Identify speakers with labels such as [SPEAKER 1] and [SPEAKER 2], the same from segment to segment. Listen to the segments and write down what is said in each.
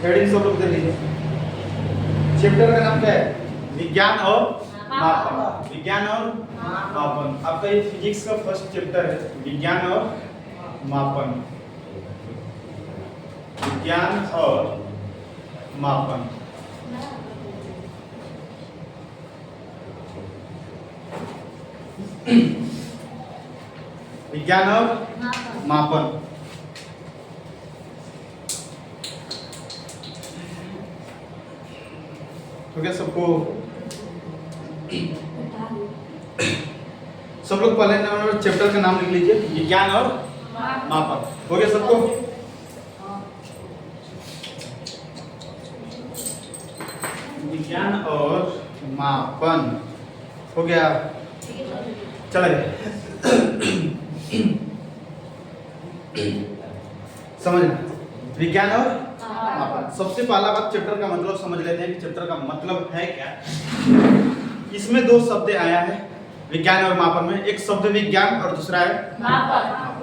[SPEAKER 1] Heading सब लोग दे लीजिए। चैप्टर का नाम क्या है? विज्ञान और मापन। विज्ञान और मापन। आपका ये फिजिक्स का फर्स्ट चैप्टर है, विज्ञान और मापन। विज्ञान और मापन। विज्ञान और मापन। तो क्या सबको सब लोग पहले नंबर चैप्टर का नाम लिख लीजिए, विज्ञान और मापन। हो गया सबको? विज्ञान और मापन हो गया। चलिए समझना विज्ञान और मापन। सबसे पहला बात चैप्टर का मतलब समझ लेते हैं कि चैप्टर का मतलब है क्या। इसमें दो शब्द आया है विज्ञान और मापन में, एक शब्द विज्ञान और दूसरा है मापन।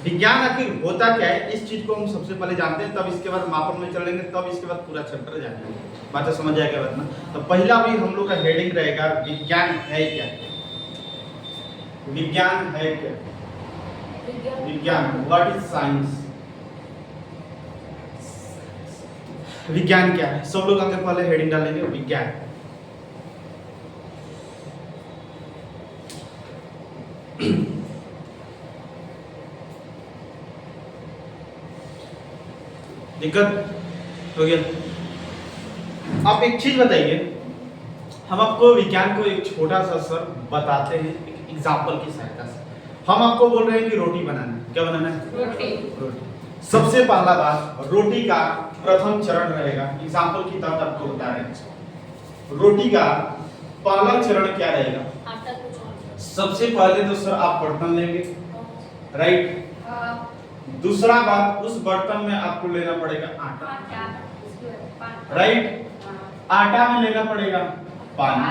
[SPEAKER 1] विज्ञान आखिर होता क्या है, इस चीज को हम सबसे पहले जानते हैं, तब इसके बाद मापन में चलेंगे, तब इसके बाद पूरा चैप्टर जानेंगे। बातें समझ आएगा बात ना। तो पहला भी हम लोग का हेडिंग रहेगा विज्ञान है क्या। विज्ञान है क्या? विज्ञान, व्हाट इज साइंस? विज्ञान क्या है? सब लोग आगे पहले हेडिंग डालेंगे विज्ञान। दिक्कत हो गया? आप एक चीज बताइए, हम आपको विज्ञान को एक छोटा सा सर बताते हैं एक एग्जांपल की सहायता से। हम आपको बोल रहे हैं कि रोटी बनाना है। क्या बनाना है? रोटी। सबसे पहला बात, रोटी का प्रथम चरण रहेगा, एग्जांपल की तरह आपको बता रहे हैं। रोटी का पहला चरण क्या रहेगा? सबसे पहले तो सर आप बर्तन लेंगे, राइट। दूसरा बात, उस बर्तन में आपको लेना पड़ेगा आटा, राइट। आटा में लेना पड़ेगा पानी।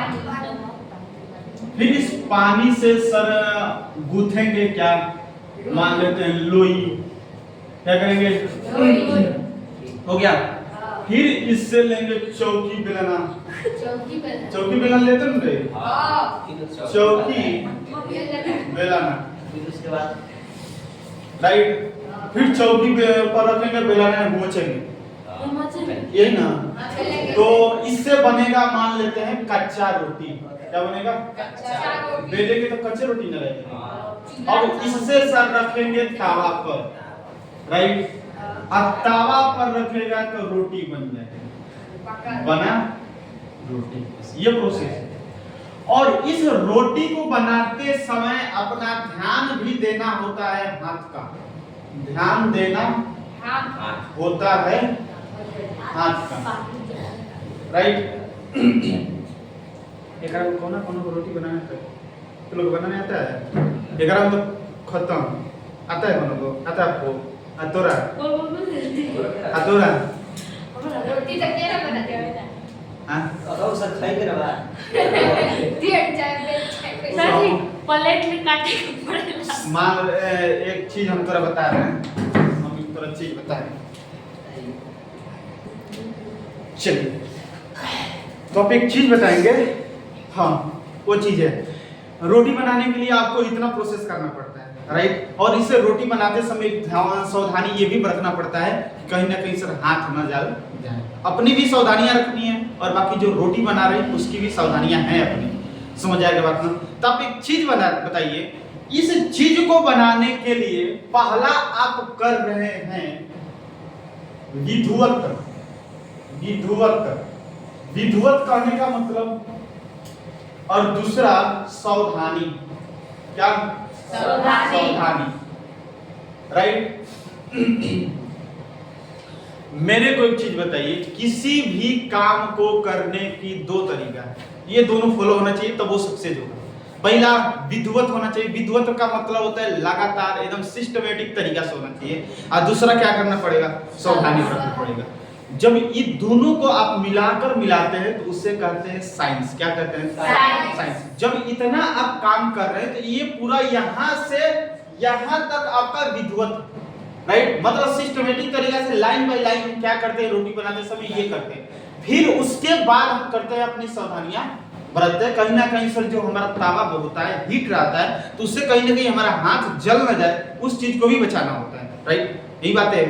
[SPEAKER 1] फिर इस पानी से सर गूंथेंगे क्या? मान लेते हैं लोई। क्या करेंगे? हो गया। फिर इससे लेंगे चौकी बेलना। चौकी बेलन लेते हैं रे? चौकी बेलना,
[SPEAKER 2] उसके बाद
[SPEAKER 1] राइट। फिर चौकी पर रखेंगे, बेलना घोंचेंगे, यही ना। तो इससे बनेगा, मान लेते हैं कच्चा रोटी। क्या बनेगा? बेलेंगे तो कच्चे रोटी न रहेगा। अब इससे सर रखेंगे तावा पर, राइट। अब तावा पर रखेगा तो रोटी बन जाएगी, बना रोटी। ये प्रोसेस है। और इस रोटी को बनाते समय अपना ध्यान भी देना होता है, हाथ का ध्यान देना होता है, हाथ का, राइट। एक कोना को रोटी बनाना है तो लोग बनाने आता है। एक तो खत्म आता है, कोनो को आता है आपको? अतोरा अतोरा
[SPEAKER 3] रोटी तक क्या बनाते हो बेटा?
[SPEAKER 1] हां
[SPEAKER 2] तो सर खाई के रहा
[SPEAKER 3] दिया चाय
[SPEAKER 4] सर जी प्लेट में काटे के पड़ेगा।
[SPEAKER 1] मान एक चीज हम तोरा बता रहे हैं, हम एक तोरा चीज बता रहे हैं। चलिए तो आप एक चीज बताएंगे। हाँ, वो चीज है, रोटी बनाने के लिए आपको इतना प्रोसेस करना पड़ता है, राइट। और इसे रोटी बनाते समय एक सावधानी ये भी बरतना पड़ता है कि कहीं ना कहीं सर हाथ न जल जाए। अपनी भी सावधानियां रखनी है और बाकी जो रोटी बना रही है उसकी भी सावधानियां हैं अपनी। समझ आएगा बात ना? तो आप एक चीज बताइए, इस चीज को बनाने के लिए पहला आप कर रहे हैं विधुवत। विधुवत, विधुवत कहने का मतलब, और दूसरा सावधानी। क्या? सावधानी, राइट। मेरे को एक चीज बताइए, किसी भी काम को करने की दो तरीका है, ये दोनों फॉलो होना चाहिए तब वो सक्सेस होगा। पहला विधुवत होना चाहिए। विधुवत का मतलब होता है लगातार एकदम सिस्टमेटिक तरीका से होना चाहिए। और दूसरा क्या करना पड़ेगा? सावधानी रखना पड़ेगा। जब ये दोनों को आप मिलाकर मिलाते हैं तो उससे कहते हैं साइंस। क्या कहते हैं? साइंस। जब इतना आप काम कर रहे हैं तो ये पूरा यहां से यहां तक आपका विधुवत, राइट, मतलब सिस्टमेटिक तरीके से लाइन बाय लाइन हम क्या करते हैं, रोटी बनाते समय ये करते हैं। फिर उसके बाद हम करते हैं अपनी सावधानियां बरतते हैं। कहीं ना कहीं सर जो हमारा तावा होता है हीट रहता है, तो उससे कहीं ना कहीं हमारा हाथ जल ना जाए, उस चीज को भी बचाना होता है, राइट, यही बात है।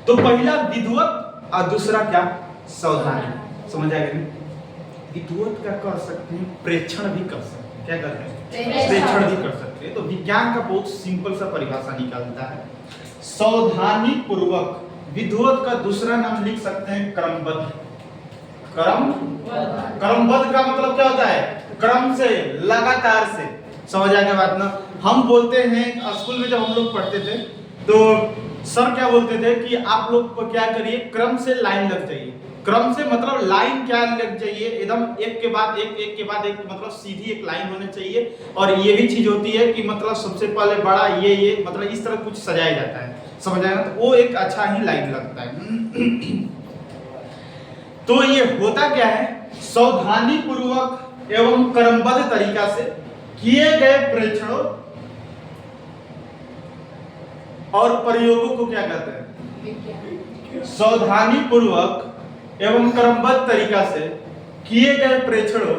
[SPEAKER 1] तो पहला विधिवत और दूसरा क्या, सावधानी। समझ आएगा नहीं? विधिवत क्या कर सकते हैं, प्रेक्षण भी कर सकते हैं। क्या करते हैं, प्रेक्षण भी कर सकते हैं। तो विज्ञान का बहुत सिंपल सा परिभाषा निकालता है, सावधानी पूर्वक। विधिवत का दूसरा नाम लिख सकते हैं क्रमबद्ध। क्रमबद्ध का मतलब क्या होता है, क्रम से, लगातार से। समझ आ गया बात ना? हम बोलते हैं स्कूल में जब हम लोग पढ़ते थे तो सर क्या बोलते थे कि आप लोग को क्या करिए, क्रम से लाइन लग जाइए। क्रम से मतलब लाइन क्या लग जाइए, एकदम एक के बाद एक, एक के बाद एक, मतलब सीधी एक लाइन होनी चाहिए। और ये भी चीज होती है कि मतलब सबसे पहले बड़ा ये मतलब इस तरह कुछ सजाया जाता है। समझ आया ना? तो वो एक अच्छा ही लाइन लगता है। तो ये होता क्या है, सावधानी पूर्वक एवं क्रमबद्ध तरीका से किए गए प्रेक्षणों और प्रयोगों को क्या कहते हैं, सावधानी पूर्वक एवं क्रमबद्ध तरीका से किए गए प्रेक्षणों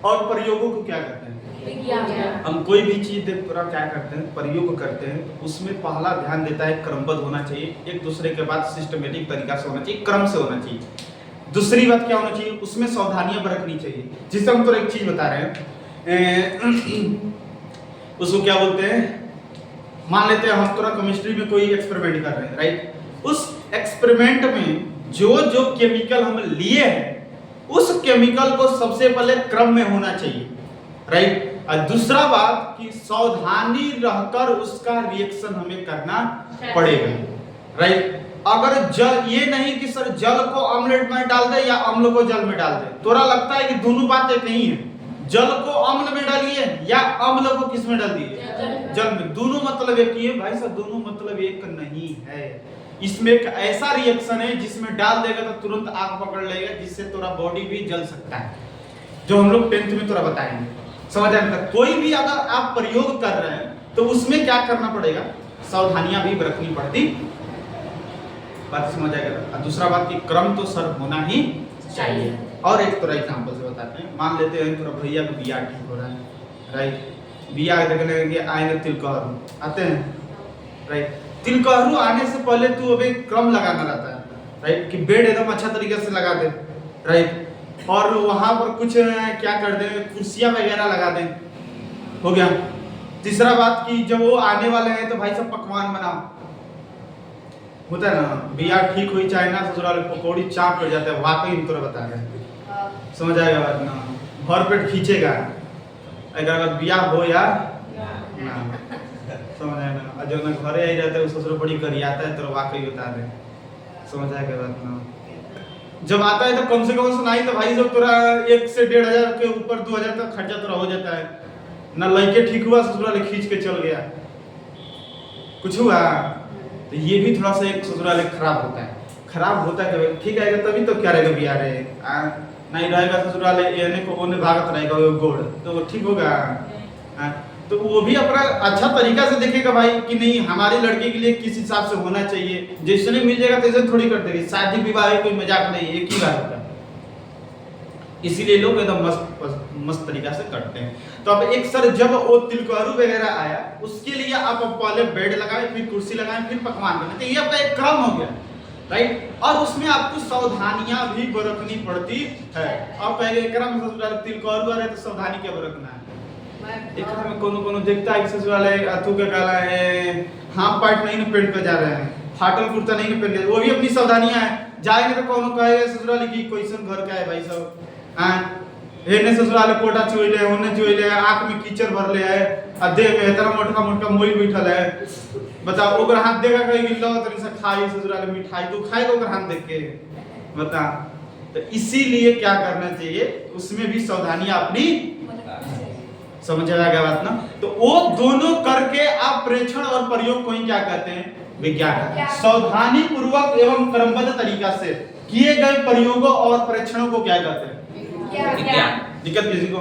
[SPEAKER 1] और प्रयोगों को क्या कहते हैं, हम कोई भी चीज देख पूरा क्या करते हैं, प्रयोग करते हैं, उसमें पहला ध्यान देता है क्रमबद्ध होना चाहिए, एक दूसरे के बाद सिस्टमेटिक तरीका से होना चाहिए, क्रम से होना चाहिए। दूसरी बात क्या होना चाहिए, उसमें सावधानियां बरतनी चाहिए। जिससे हम तो एक चीज बता रहे हैं, उसको क्या बोलते हैं, मान लेते हैं हम थोड़ा केमिस्ट्री में कोई एक्सपेरिमेंट कर रहे हैं, राइट, उस एक्सपेरिमेंट में जो जो केमिकल हम लिए हैं उस केमिकल को सबसे पहले क्रम में होना चाहिए, राइट। और दूसरा बात कि सावधानी रहकर उसका रिएक्शन हमें करना पड़ेगा, राइट। अगर जल, ये नहीं कि सर जल को ऑमलेट में डाल दे या अम्ल को जल में डाल दे, तोरा लगता है कि दोनों बातें एक ही है, जल को अम्ल में डालिए या अम्ल को किस में डाल दिए, जल में, दोनों मतलब एक ही है भाई साहब, दोनों मतलब एक नहीं है। इसमें एक ऐसा रिएक्शन है जिसमें डाल देगा तो तुरंत आग पकड़ लेगा, जिससे तोरा बॉडी भी जल सकता है, जो हम लोग 10th में तोरा बताएंगे। समझ आया? कोई भी अगर आप प्रयोग कर रहे हैं तो उसमें क्या करना पड़ेगा, सावधानियां भी बरतनी पड़ती, बात समझ आएगा। और दूसरा बात कि क्रम तो सर होना ही चाहिए। और एक थोड़ा एग्जांपल से बताते हैं, मान लेते हैं थोड़ा भैया का बियाह ठीक हो रहा है, राइट, बियाह देखने के आएंगे तिलकहरू आते हैं, राइट, तिलकहरू आने से पहले तू अभी क्रम लगाना रहता है, राइट, कि बेड एकदम अच्छा तरीके से लगा दे, राइट, और वहां पर कुछ क्या कर दे, कुर्सियां वगैरह लगा दें, हो गया। तीसरा बात कि जब वो आने वाले हैं तो भाई सब पकवान बनाओ, होता है ना, बियाह ठीक हुई चाहे ना, ससुराल पकौड़ी चाप कर जाता है, वाकई में तोरा बता रहे हैं। समझ आएगा बात ना, भर पेट खींचेगा अगर बियाह हो या ना, समझ आएगा ना। जो ना घरे आई रहता है वो ससुर बड़ी गरियाता है, तो वाकई बता रहे, समझ आएगा बात ना। जब आता है तो कम से कम सुनाई तो भाई सब तोरा 1 से 1,500 के ऊपर 2,000 तक खर्चा तोरा हो जाता है ना। लड़के ठीक हुआ ससुराल खींच के चल गया, कुछ हुआ तो ये भी थोड़ा सा एक ससुराल खराब होता है, खराब होता है। ठीक आएगा तभी तो क्या रहेगा बियाह रे, नहीं रहेगा ससुराल एने को ओने भागत रहेगा वो गोड़, तो ठीक होगा। तो वो भी अपना अच्छा तरीका से देखेगा भाई कि नहीं हमारी लड़की के लिए किस हिसाब से होना चाहिए, जिसने मिल जाएगा तैसे थोड़ी कर देगी। शादी विवाह कोई मजाक नहीं, एक ही बार होता है, इसीलिए लोग एकदम मस्त तरीका से करते हैं। तो अब एक सर जब वो तिलकहरू वगैरह आया, उसके लिए आप पहले बेड लगाए, फिर कुर्सी लगाए, फिर पकवान बनाए, तो ये आपका एक क्रम हो गया, राइट। और उसमें आपको सावधानियां भी बरतनी पड़ती है। अब पहले क्रम ससुराल तिलकहरू आ रहे तो सावधानी क्या बरतना है, एक में कोनो देखता है कि ससुराल अथु के काला है, हाफ पैंट नहीं न पहन के जा रहे हैं, फाटल कुर्ता नहीं न पहन के, वो भी अपनी सावधानियां है। जाएंगे तो कोनो कहेगा ससुराल की कैसन घर का है भाई सब, एने ससुराल कोटा चुइले, ओने चुइले, आंख में कीचड़ भरले है, आ देह में इतना मोटका मोटका मोइल बैठल है, बताओ ओकर हाथ देखा कहीं गिल्ला तनी से खाई ससुराल मिठाई तो खाएगा ओकर हाथ देख के, बता। तो इसीलिए क्या करना चाहिए, उसमें भी सावधानियां अपनी, समझ आएगा बात ना। तो वो दोनों करके आप प्रेक्षण और प्रयोग को ही क्या कहते हैं, विज्ञान। सावधानी पूर्वक एवं क्रमबद्ध तरीका से किए गए प्रयोगों और प्रेक्षणों को क्या कहते हैं, विज्ञान। दिक्कत किसी को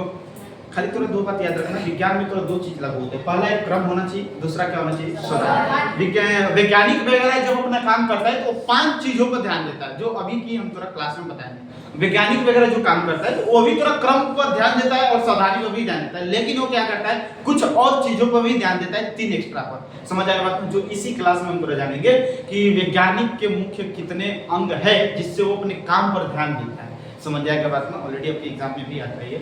[SPEAKER 1] खाली थोड़ा दो बात याद रखना, विज्ञान में थोड़ा दो चीज लागू होते हैं। पहला एक क्रम होना चाहिए, दूसरा क्या होना चाहिए, स्वधानी। वैज्ञानिक वगैरह जब अपना काम करता है तो 5 चीजों पर ध्यान देता है, जो अभी की हम थोड़ा क्लास में बताएंगे। वैज्ञानिक वगैरह जो काम करता है तो वो भी थोड़ा क्रम पर ध्यान देता है और सावधानी पर भी ध्यान देता है, लेकिन वो क्या करता है कुछ और चीजों पर भी ध्यान देता है, 3 एक्स्ट्रा पर। समझ आएगा बात? जो इसी क्लास में हम थोड़ा जानेंगे कि वैज्ञानिक के मुख्य कितने अंग है जिससे वो अपने काम पर ध्यान देता है। समझ जाएगा बात ना? ऑलरेडी आपके एग्जाम में भी आता है ये।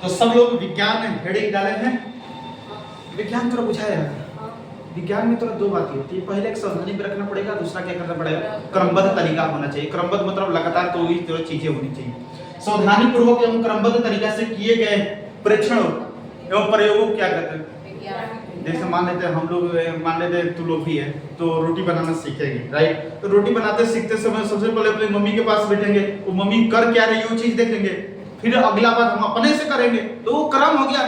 [SPEAKER 1] तो सब लोग विज्ञान में हेडिंग डाले हैं। विज्ञान थोड़ा बुझाया है। विज्ञान में तो 2 बातें होती है, पहले एक सावधानी भी रखना पड़ेगा, दूसरा क्या करना पड़ेगा, क्रमबद्ध तरीका होना चाहिए। क्रमबद्ध मतलब लगातार तो ही तरह चीजें होनी चाहिए। सावधानी पूर्वक एवं क्रमबद्ध तरीका से किए गए परीक्षणों एवं प्रयोगों क्या कहते हैं। जैसे मान लेते हैं हम लोग, मान लेते हैं तू लोग भी है तो रोटी बनाना सीखेंगे, राइट? तो रोटी बनाते सीखते समय सबसे पहले अपनी मम्मी के पास बैठेंगे, वो मम्मी कर क्या रही है वो चीज देखेंगे, फिर अगला बार हम अपने से करेंगे, तो वो क्रम हो गया।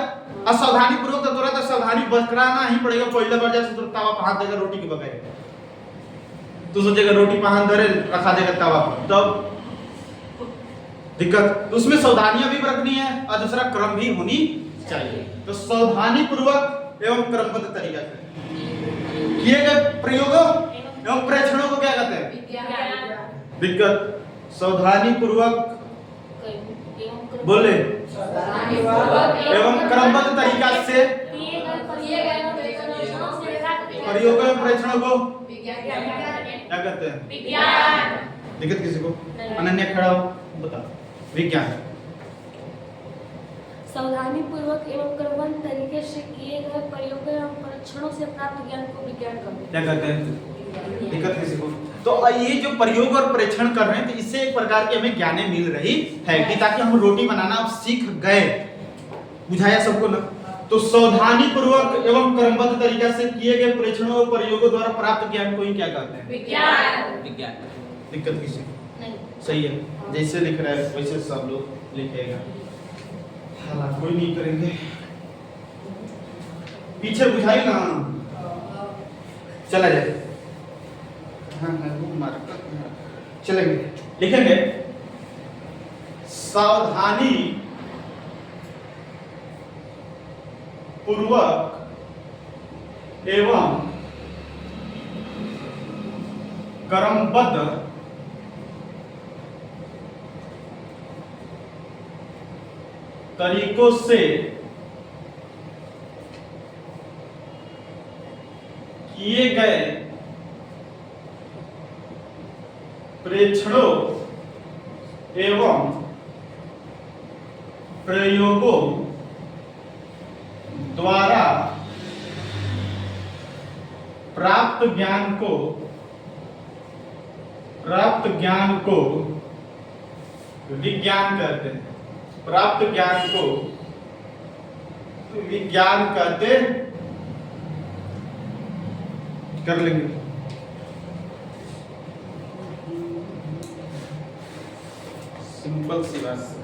[SPEAKER 1] असावधानी पूर्वक तो तुरंत सावधानी बरकराना ही पड़ेगा। पहले बार जैसे तो तवा पर हाथ देगा रोटी के बगैर, तो सोचेगा रोटी पर हाथ धरे रखा देगा तवा पर, तब दिक्कत। तो उसमें सावधानियां भी बरतनी है और दूसरा क्रम भी होनी चाहिए। तो सावधानी पूर्वक एवं क्रमबद्ध तरीका से किए गए प्रयोगों एवं परीक्षणों को क्या कहते हैं, दिक्कत। सावधानी पूर्वक बोले एवं क्रमबद्ध तरीका से प्रयोगों एवं परीक्षणों को क्या कहते हैं, दिक्कत किसी को? अनन्या खड़ा हो, बता। विज्ञान
[SPEAKER 4] सावधानी पूर्वक एवं क्रमबद्ध तरीके से किए गए प्रयोगों एवं परीक्षणों से प्राप्त ज्ञान को विज्ञान
[SPEAKER 1] क्या कहते हैं, दिक्कत किसी को? तो ये जो प्रयोग और परीक्षण कर रहे हैं तो इससे एक प्रकार की हमें ज्ञान मिल रही है कि ताकि हम रोटी बनाना अब सीख गए। बुझाया सबको ना? तो सावधानी पूर्वक एवं क्रमबद्ध तरीका से किए गए परीक्षणों और प्रयोगों द्वारा प्राप्त ज्ञान को ही क्या कहते हैं, विज्ञान। दिक्कत किसी को?
[SPEAKER 4] नहीं।
[SPEAKER 1] सही है, जैसे लिख रहा है वैसे सब लोग लिखेगा, हालात कोई नहीं करेंगे। पीछे बुझाई ना, चला जाए। हाँ वो मार्कर चलेंगे, लिखेंगे सावधानी पूर्वक एवं क्रमबद्ध तरीकों से किए गए परीक्षणों एवं प्रयोगों द्वारा प्राप्त ज्ञान को विज्ञान कहते हैं। प्राप्त ज्ञान को विज्ञान कहते कर लेंगे। सिंपल सी बात।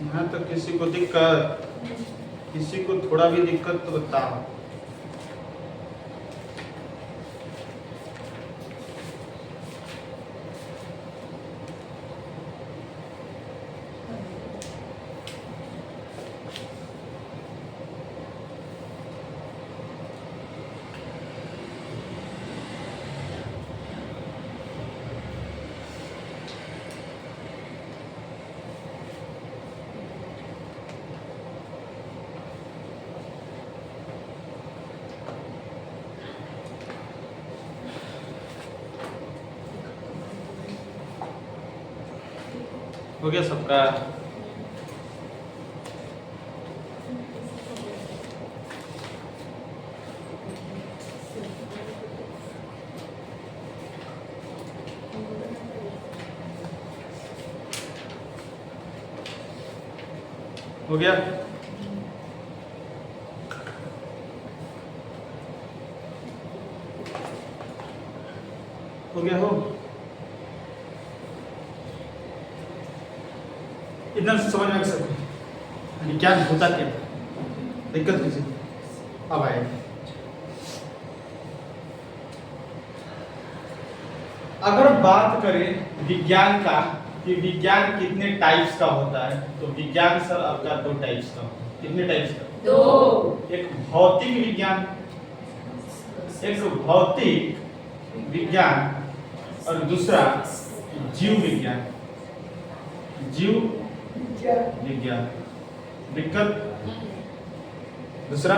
[SPEAKER 1] यहाँ तो किसी को दिक्कत, किसी को थोड़ा भी दिक्कत तो बताओ। हो गया सबका? हो गया? हो गया हो? इतना समझ में आ सकते विज्ञान होता क्या था? दिक्कत किसी अब आए। अगर बात करें विज्ञान का कि विज्ञान कितने टाइप्स का होता है, तो विज्ञान सर आपका 2 टाइप्स का होता है। कितने टाइप्स का?
[SPEAKER 3] 2।
[SPEAKER 1] एक भौतिक विज्ञान, एक भौतिक विज्ञान और दूसरा जीव विज्ञान। जीव विज्ञान दिक्कत। दूसरा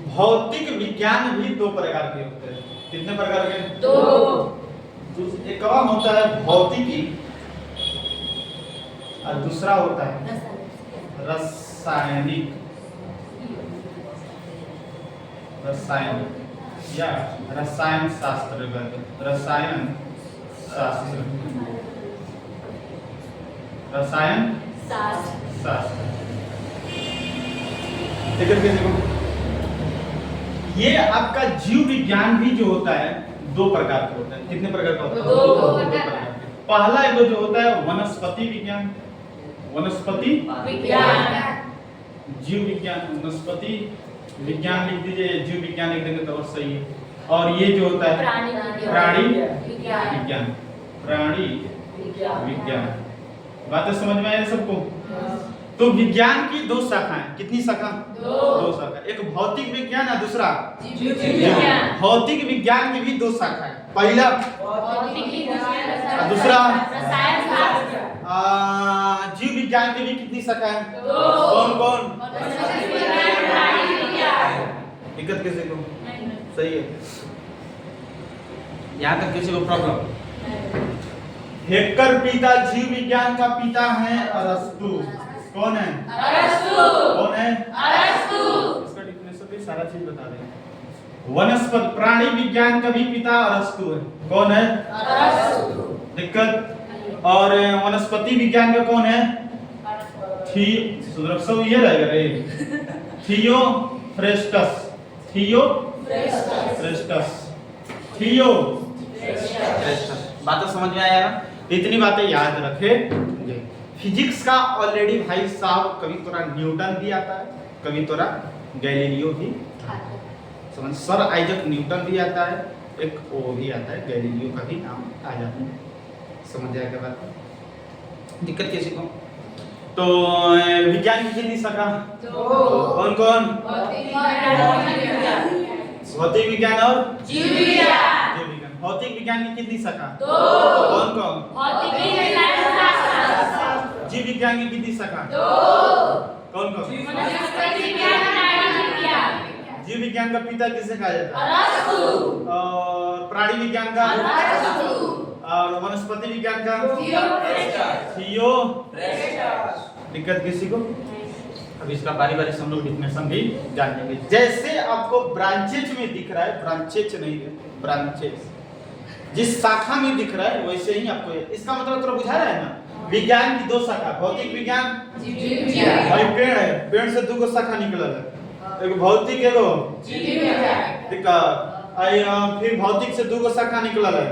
[SPEAKER 1] भौतिक विज्ञान भी 2 प्रकार के होते हैं। कितने प्रकार के?
[SPEAKER 3] 2।
[SPEAKER 1] एक होता है भौतिकी और दूसरा होता है रासायनिक। रासायनिक या रसायन शास्त्र। रसायन शास्त्र, रसायन शास्त्र। ये आपका जीव विज्ञान भी जो होता है 2 प्रकार का होता है। कितने प्रकार का होता है?
[SPEAKER 3] 2
[SPEAKER 1] प्रकार का। पहला एगो जो होता है वनस्पति विज्ञान, वनस्पति
[SPEAKER 3] विज्ञान।
[SPEAKER 1] जीव विज्ञान, वनस्पति विज्ञान लिख दीजिए, जीव विज्ञान लिख देंगे तो और सही है। और ये जो होता है प्राणी विज्ञान, प्राणी विज्ञान। बातें समझ में आई सबको? तो विज्ञान की 2 शाखाएं। कितनी शाखा? 2 शाखा। एक भौतिक विज्ञान और दूसरा
[SPEAKER 3] जीव विज्ञान।
[SPEAKER 1] भौतिक विज्ञान की भी 2 शाखाएं। पहला दूसरा
[SPEAKER 3] रसायन शास्त्र।
[SPEAKER 1] जीव विज्ञान की भी कितनी शाखाएं?
[SPEAKER 3] 2।
[SPEAKER 1] कौन कौन?
[SPEAKER 3] वनस्पति विज्ञान, प्राणी विज्ञान।
[SPEAKER 1] दिक्कत किसी को? सही है। यहाँ तक किसी को प्रॉब्लम? हेक्टर पिता जीव विज्ञान का पिता है अरस्तु। कौन है?
[SPEAKER 3] अरस्तु।
[SPEAKER 1] कौन है?
[SPEAKER 3] अरस्तु।
[SPEAKER 1] इसका डेफिनेशन भी सारा चीज बता देंगे। वनस्पति प्राणी विज्ञान का भी पिता अरस्तु है। कौन है?
[SPEAKER 3] अरस्तु।
[SPEAKER 1] दिक्कत। और वनस्पति विज्ञान का कौन है? सब ये रहेगा रे। थियोफ्रेस्टस। थियोफ्रेस्टस। बातें समझ में आया? इतनी बातें याद रखे। फिजिक्स का ऑलरेडी भाई साहब कभी थोड़ा न्यूटन भी आता है, कभी थोड़ा गैलीलियो भी समझ, सर आइजक न्यूटन भी आता है, एक वो भी आता है गैलीलियो का भी नाम आ जाता है। समझ जाएगा बात? दिक्कत किसी को? तो विज्ञान की कितनी शाखा?
[SPEAKER 3] 2।
[SPEAKER 1] कौन कौन?
[SPEAKER 3] भौतिक विज्ञान और
[SPEAKER 1] जीव विज्ञान और
[SPEAKER 3] जीव विज्ञान।
[SPEAKER 1] जीव विज्ञान। भौतिक विज्ञान की कितनी शाखा?
[SPEAKER 3] 2।
[SPEAKER 1] कौन कौन?
[SPEAKER 3] भौतिक विज्ञान।
[SPEAKER 1] जीव विज्ञान की कितनी शाखा?
[SPEAKER 3] 2।
[SPEAKER 1] कौन कौन?
[SPEAKER 3] वनस्पति विज्ञान, प्राणी विज्ञान।
[SPEAKER 1] जीव विज्ञान का पिता किसे कहा जाता है?
[SPEAKER 3] अरस्तु।
[SPEAKER 1] और प्राणी विज्ञान का?
[SPEAKER 3] अरस्तु।
[SPEAKER 1] और वनस्पति विज्ञान का?
[SPEAKER 3] थियोफ्रेस्टस।
[SPEAKER 1] दिक्कत किसी को? अब इसका बारी बारी से हम लोग डिफिनेशन भी जान लेंगे। जैसे आपको ब्रांचेज में दिख रहा है, ब्रांचेज नहीं है, ब्रांचेज जिस शाखा में दिख रहा है वैसे ही आपको इसका मतलब थोड़ा बुझा रहा है ना। विज्ञान की 2 शाखा, भौतिक विज्ञान,
[SPEAKER 3] जीव विज्ञान।
[SPEAKER 1] भाई पेड़ है, पेड़ से 2 शाखा निकला है, एगो भौतिक एगो
[SPEAKER 3] जीव विज्ञान।
[SPEAKER 1] दिक्कत। फिर भौतिक से 2 शाखा निकला है,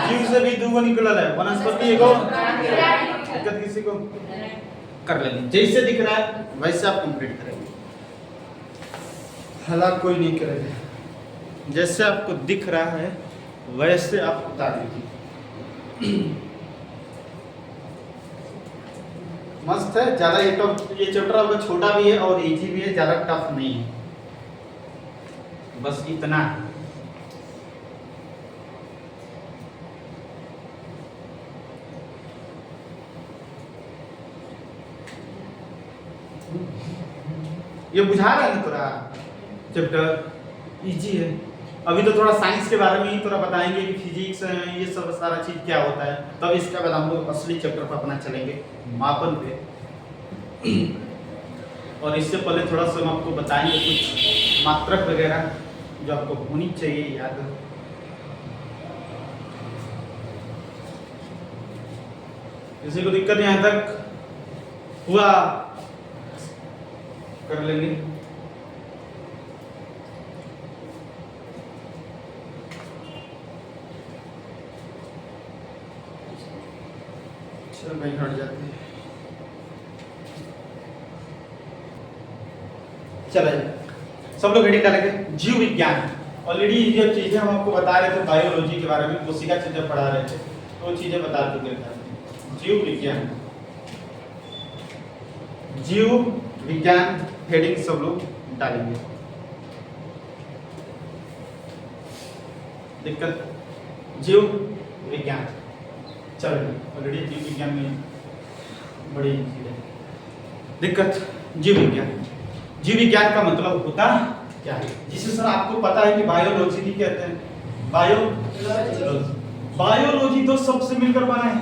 [SPEAKER 1] जीव से भी 2 निकला है, वनस्पति एगो। दिक्कत किसी को? कर लेंगे। जैसे दिख रहा है वैसे आप कंप्लीट करेंगे, हालांकि कोई नहीं करेगा। जैसे आपको दिख रहा है वैसे आप बता दीजिए। मस्त है। ज्यादा ये चैप्टर आपका छोटा भी है और इजी भी है, ज्यादा टफ नहीं है, बस इतना है। ये बुझा रहा है ना थोड़ा चैप्टर इजी है। अभी तो थोड़ा साइंस के बारे में ही थोड़ा बताएंगे कि फिजिक्स ये सब सारा चीज क्या होता है, तब इसके बाद हम लोग असली चैप्टर पर अपना चलेंगे मापन पे। और इससे पहले थोड़ा सा हम आपको बताएंगे कुछ मात्रक वगैरह जो आपको होनी चाहिए याद। किसी को दिक्कत यहाँ तक हुआ? कर लेंगे। कहीं हट जाते हैं। चलिए सब लोग हेडिंग डालेंगे जीव विज्ञान। ऑलरेडी ये जो चीजें हम आपको बता रहे थे बायोलॉजी के बारे में, कोशिका चीजें पढ़ा रहे थे, तो वो चीजें बता चुके थे। जीव विज्ञान, जीव विज्ञान हेडिंग सब लोग डालेंगे। दिक्कत जीव विज्ञान, चलिए ऑलरेडी जीव विज्ञान में बड़ी चीज है। दिक्कत जीव विज्ञान, जीव विज्ञान का मतलब होता क्या है, जिसे सर आपको पता है कि बायोलॉजी की कहते हैं। बायोलॉजी तो सबसे मिलकर बना है,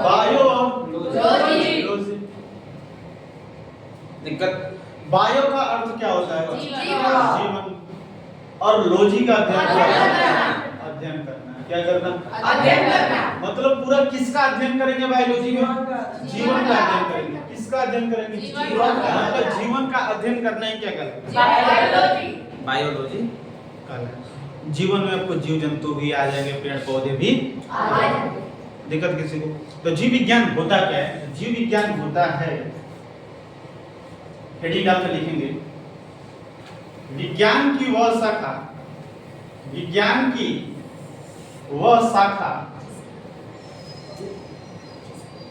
[SPEAKER 1] बायो और लॉजी। दिक्कत बायो का अर्थ क्या होता है? जीवन। और लॉजी का अध्ययन करना। क्या करना?
[SPEAKER 3] अध्ययन करना।
[SPEAKER 1] मतलब पूरा किसका अध्ययन करेंगे बायोलॉजी में? जीवन का अध्ययन करेंगे। किसका अध्ययन करेंगे?
[SPEAKER 3] जीवन का।
[SPEAKER 1] मतलब जीवन का अध्ययन करना ही क्या कहलाता है?
[SPEAKER 3] बायोलॉजी।
[SPEAKER 1] बायोलॉजी कहलाता। जीवन में आपको जीव जंतु भी आ जाएंगे, पेड़ पौधे भी आ जाएंगे। दिक्कत किसी को? तो जीव विज्ञान होता क्या है? जीव विज्ञान होता है, हेडिंग आप लिखेंगे, विज्ञान की वह शाखा, विज्ञान की वह शाखा,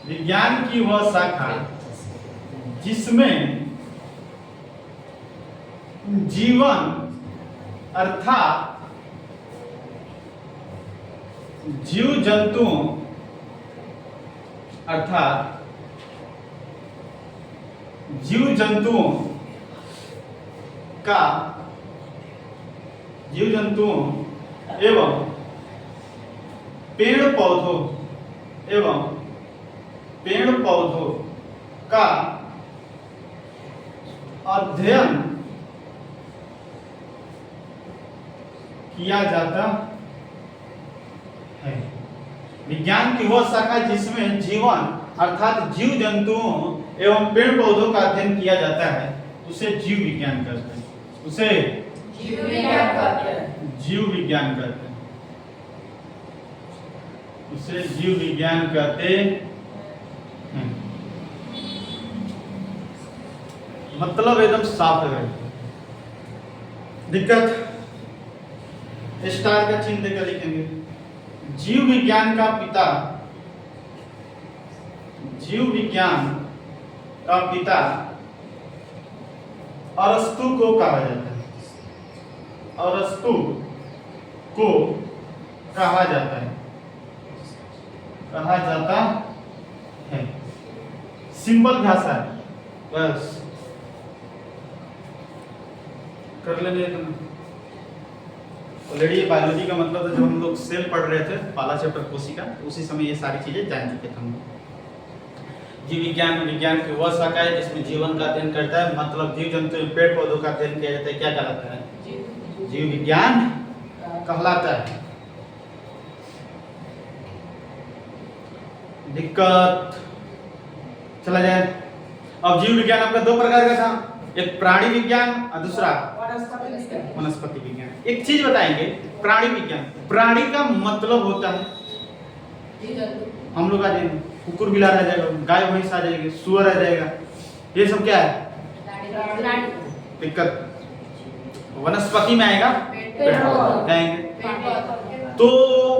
[SPEAKER 1] विज्ञान की वह शाखा जिसमें जीवन अर्थात जीव जंतुओं अर्थात जीव जंतुओं का, जीव जंतुओं एवं पेड़ पौधों एवं पेड़ पौधों का अध्ययन किया जाता है। विज्ञान की वह शाखा जिसमें जीवन अर्थात जीव जंतुओं एवं पेड़ पौधों का अध्ययन किया जाता है उसे जीव विज्ञान कहते हैं। उसे
[SPEAKER 3] जीव विज्ञान कहते हैं।
[SPEAKER 1] जीव विज्ञान कहते हैं। उसे जीव विज्ञान कहते हैं। मतलब एकदम साफ है। दिक्कत स्टार का चिन्ह देकर लिखेंगे, जीव विज्ञान का पिता, जीव विज्ञान का पिता अरस्तु को कहा जाता है। अरस्तु को कहा जाता है, कहा जाता है। सिंपल भाषा है, बस कर लेंगे इतना। ऑलरेडी बायोलॉजी का मतलब तो जब हम लोग सेल पढ़ रहे थे पहला चैप्टर कोशिका, उसी समय ये सारी चीजें जान चुके थे हम। जीव विज्ञान विज्ञान की वह शाखा है जिसमें जीवन का अध्ययन करता है, मतलब जीव जंतु पेड़ पौधों का अध्ययन किया जाता है। क्या कहलाता है? जीव विज्ञान कहलाता है। दिक्कत चला जाए। अब जीव विज्ञान आपका दो प्रकार का था, एक प्राणी विज्ञान और दूसरा वनस्पति विज्ञान। एक चीज बताएंगे, प्राणी विज्ञान, प्राणी का मतलब होता है हम लोग आ जाएंगे, कुकुर बिलार आ जाएगा, गाय भैंस आ जाएगी, सुअर आ जाएगा, ये सब क्या है? दिक्कत वनस्पति में आएगा, जाएंगे। तो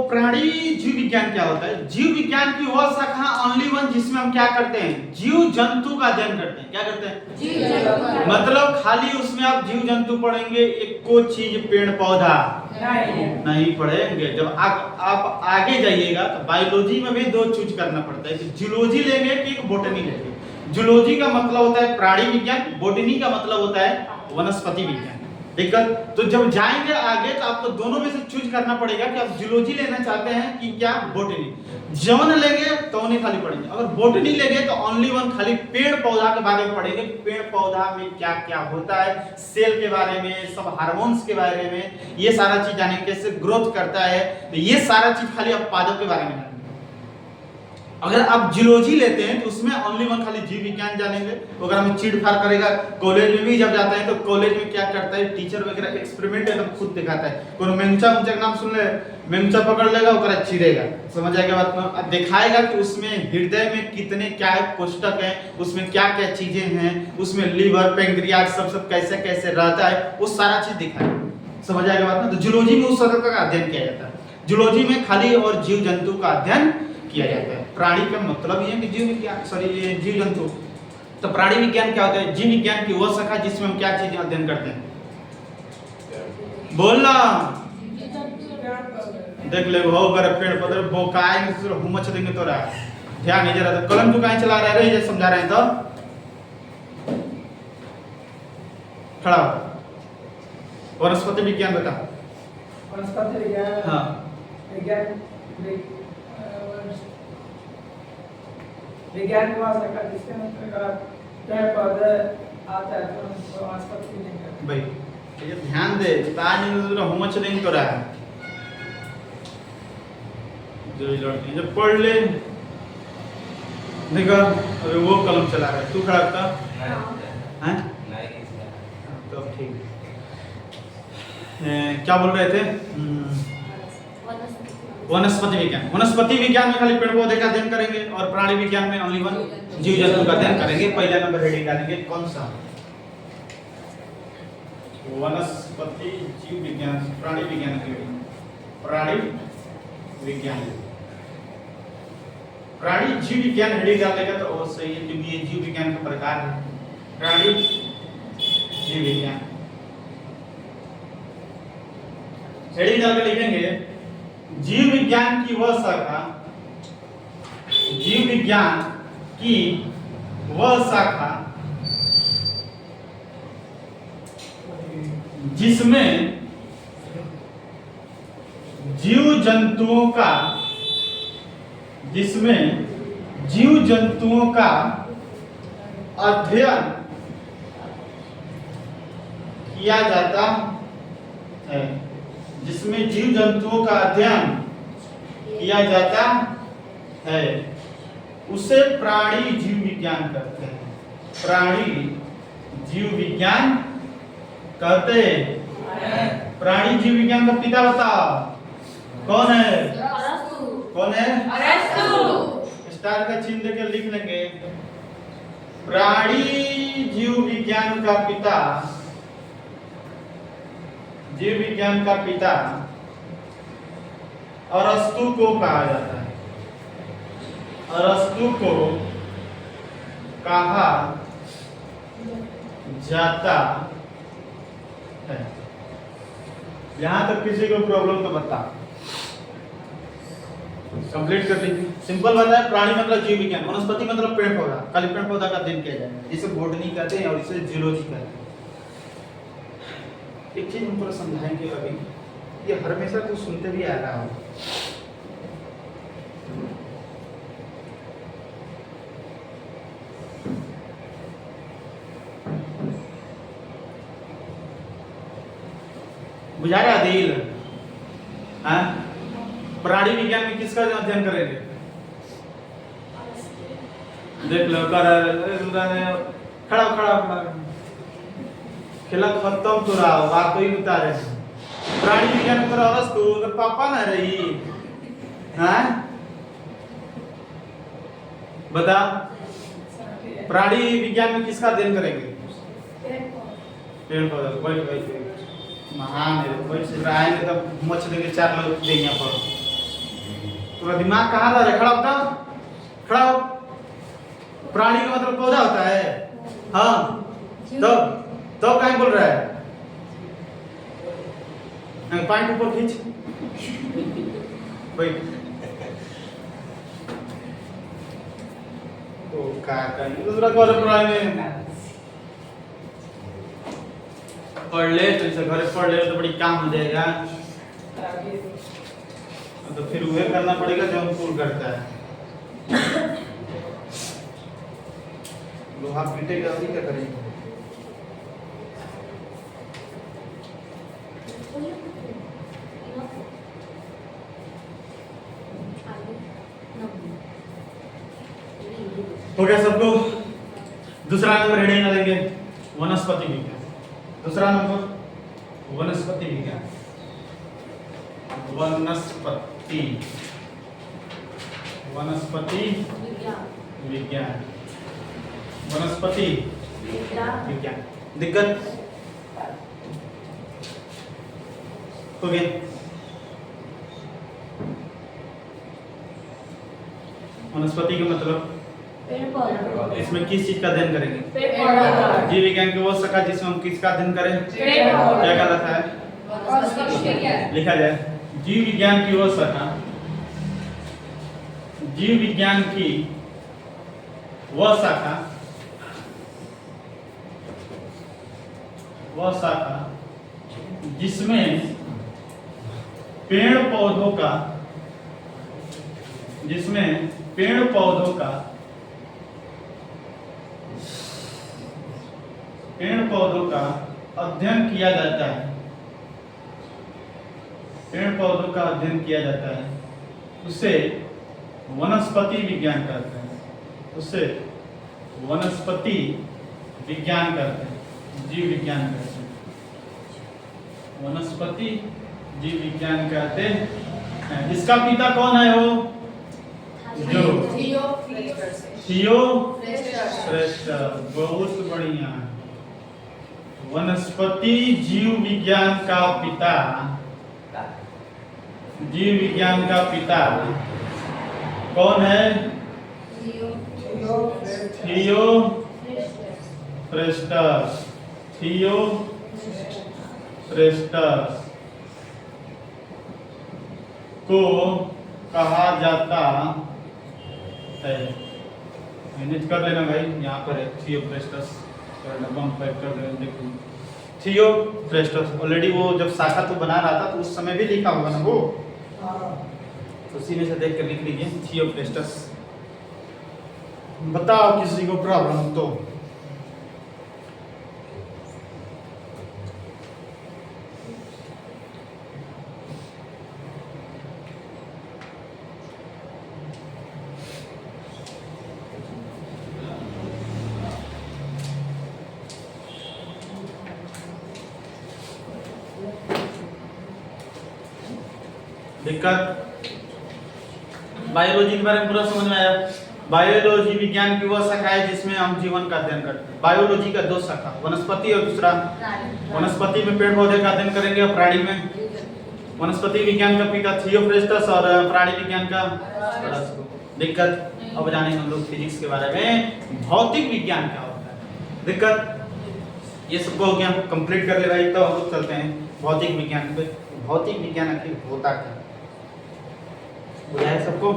[SPEAKER 1] प्राणी जीव विज्ञान क्या होता है? जीव विज्ञान की वह शाखा ओनली वन जिसमें हम क्या करते हैं? जीव जंतु का अध्ययन करते हैं। क्या करते हैं?
[SPEAKER 3] जीव जंतु।
[SPEAKER 1] मतलब खाली उसमें आप जीव जंतु पढ़ेंगे, एक को चीज पेड़ पौधा नहीं पढ़ेंगे। जब आप आगे जाइएगा तो बायोलॉजी में भी दो चूज करना पड़ता है, जूलॉजी लेंगे कि एक बोटनी लेंगे। जूलॉजी का मतलब होता है प्राणी विज्ञान, बोटनी का मतलब होता है वनस्पति विज्ञान। दिक्कत तो जब जाएंगे आगे तो आपको दोनों में से चूज करना पड़ेगा कि आप जूलॉजी लेना चाहते हैं कि क्या बोटनी। जवन लेंगे तो उन्हें खाली पढ़ेंगे, अगर बोटनी लेंगे तो ओनली वन खाली पेड़ पौधा के बारे में पढ़ेंगे। पेड़ पौधा में क्या क्या होता है, सेल के बारे में, सब हार्मोन्स के बारे में, ये सारा चीज जानेंगे, कैसे ग्रोथ करता है, तो ये सारा चीज खाली आप पादप के बारे में जानेंगे। अगर आप जियोलॉजी लेते हैं तो उसमें ओनली वन खाली जीव विज्ञान जानेंगे। तो अगर हम चीड़ फाड़ करेगा कॉलेज में भी जब जाता है तो कॉलेज में क्या करता है टीचर वगैरह एक्सपेरिमेंट एकदम खुद दिखाता है। कोनो मेंगचा ऊंचा का नाम सुन ले, मेंगचा पकड़ लेगा ओकरा चिरेगा, समझ आएगा बात में। अब दिखाएगा कि उसमें हृदय में कितने क्या कोष्ठक हैं, उसमें क्या क्या चीजें हैं, उसमें लीवर पेंक्रियाज सब कैसे कैसे रहता है, वो सारा चीज दिखाएगा, समझ आएगा बात में। तो जूलॉजी में उस तरह का अध्ययन किया जाता है। जूलॉजी में खाली और जीव जंतु का अध्ययन किया जाता है। प्राणी का मतलब ये है कि जीव विज्ञान, सॉरी ये जीव जंतु। तो प्राणी विज्ञान क्या होता है? जीव विज्ञान की वो शाखा जिसमें हम क्या चीजें अध्ययन करते हैं, बोलना। देख ले वो अगर पेड़ पौधे बोकाए हुमच देंगे तो रहा ध्यान नहीं जरा। तो कलम तू कहीं चला रहा है, ये समझा रहे हैं तो खड़ा हो। वनस्पति विज्ञान बता।
[SPEAKER 5] वनस्पति विज्ञान,
[SPEAKER 1] हाँ
[SPEAKER 5] विज्ञान की शाखा जिसके अंतर्गत पेड़ पौधे आते हैं तो उनको वनस्पति विज्ञान कहते हैं।
[SPEAKER 1] भाई ये ध्यान दे, ताज नहीं हुमच देंगे तो रहा जो लड़के जब पढ़ ले देखा। अरे वो कलम चला रहा है, तू खड़ा था हैं? तो ठीक क्या बोल रहे थे? वनस्पति विज्ञान। वनस्पति विज्ञान में खाली पेड़ पौधे का अध्ययन करेंगे और प्राणी विज्ञान में ओनली वन जीव जंतु का अध्ययन करेंगे। पहला नंबर हेडिंग डालेंगे कौन सा? वनस्पति जीव विज्ञान, प्राणी विज्ञान की प्राणी विज्ञान। प्राणी जीव विज्ञान हेडिंग डालेगा तो वो सही है क्योंकि ये जीव विज्ञान का प्रकार है। प्राणी जीव विज्ञान हेडिंग डाल के लिखेंगे जीव विज्ञान की वह शाखा, जीव विज्ञान की वह शाखा जिसमें जीव जंतुओं का, जिसमें जीव जंतुओं का अध्ययन किया जाता है, जिसमें जीव जंतुओं का अध्ययन किया जाता है उसे प्राणी जीव विज्ञान कहते हैं। प्राणी जीव विज्ञान कहते हैं। प्राणी जीव विज्ञान का पिता बताओ कौन है? कौन है? स्टार का चिन्ह देकर लिख लेंगे। प्राणी जीव विज्ञान का पिता, जीव विज्ञान का पिता अरस्तु को कहा जाता है। अरस्तु को कहा जाता है। यहां तक किसी को प्रॉब्लम तो बता, कंप्लीट कर लीजिए। सिंपल बात है, प्राणी मतलब जीव विज्ञान, वनस्पति मतलब पेड़ पौधा, खाली पेड़ पौधा का अध्ययन किया जाए, इसे बॉटनी कहते हैं और इसे जूलॉजी कहते हैं। एक चीज हम पूरा समझाएंगे अभी, ये हमेशा कुछ सुनते भी आ रहा हो। बुझा रहा दिल? हाँ? प्राणी विज्ञान में किसका अध्ययन करेंगे? देख लो खड़ा खड़ा खेला खत्म तो रहा बात तो ही बता रहे हैं। प्राणी विज्ञान में अरस्तु अगर पापा ना रही, हाँ बता, प्राणी विज्ञान में किसका अध्ययन करेंगे? पेड़ पौधा। कोई महान है, कोई से आएंगे तब मच देंगे, चार लोग देंगे पर पूरा दिमाग कहाँ रहा है? खड़ा होता, खड़ा हो। प्राणी का मतलब पौधा होता है, हाँ तो कहीं बोल रहा है? पैंट ऊपर खींच भाई। तो क्या करें? दूसरा कौन प्राणी में पढ़ ले तो इसे घर पढ़ ले तो बड़ी काम हो जाएगा। तो फिर वह करना पड़ेगा जो हम पूर्ण करता है। लोहा पीटेगा अभी क्या करेंगे? हो गया सबको। दूसरा नंबर हेडिंग लेंगे वनस्पति विज्ञान। दूसरा नंबर वनस्पति विज्ञान। वनस्पति वनस्पति विज्ञान। वनस्पति विज्ञान। दिक्कत हो गया। वनस्पति का मतलब इसमें किस चीज का अध्ययन करेंगे? जीव विज्ञान की वो शाखा जिसमें हम किसका अध्ययन करें? क्या कहलाता है? लिखा जाए जीव विज्ञान की वो शाखा, जीव विज्ञान की वह शाखा जिसमें पेड़ पौधों का अध्ययन किया जाता है। पेड़ पौधों का अध्ययन किया जाता है उसे वनस्पति विज्ञान कहते हैं। उसे वनस्पति विज्ञान कहते हैं, जीव विज्ञान कहते हैं। वनस्पति जीव विज्ञान कहते हैं। जिसका पिता कौन है? वो जो थियोफ्रेस्टस। बहुत बढ़िया। वनस्पति जीव विज्ञान का पिता, जीव विज्ञान का पिता कौन है? थियोफ्रेस्टस। थियोफ्रेस्टस को कहा जाता है। मैनेज कर लेना भाई, यहाँ पर है थियोफ्रेस्टस। थियोफ्रेस्टस ऑलरेडी वो जब शाखा तो बना रहा था तो उस समय भी लिखा होगा ना वो, तो उसी में से देख कर लिख लीजिए थियोफ्रेस्टस। बताओ किसी को प्रॉब्लम तो। दिक्कत? बायोलॉजी के बारे में पूरा समझ में आया? बायोलॉजी विज्ञान की वह शाखा है जिसमें हम जीवन का अध्ययन करते हैं। बायोलॉजी का दो शाखा, वनस्पति और दूसरा वनस्पति में पेड़ पौधे का अध्ययन करेंगे और प्राणी में वनस्पति विज्ञान का पिता थियोफ्रेस्टस और प्राणी विज्ञान का अरस्तु। दिक्कत? अब जानेंगे हम लोग फिजिक्स के बारे में, भौतिक विज्ञान क्या होता है। दिक्कत? ये सबको हो गया, कंप्लीट कर ले भाई। तो हम लोग चलते हैं भौतिक विज्ञान पे। भौतिक विज्ञान आखिर होता क्या? बुझा है सबको?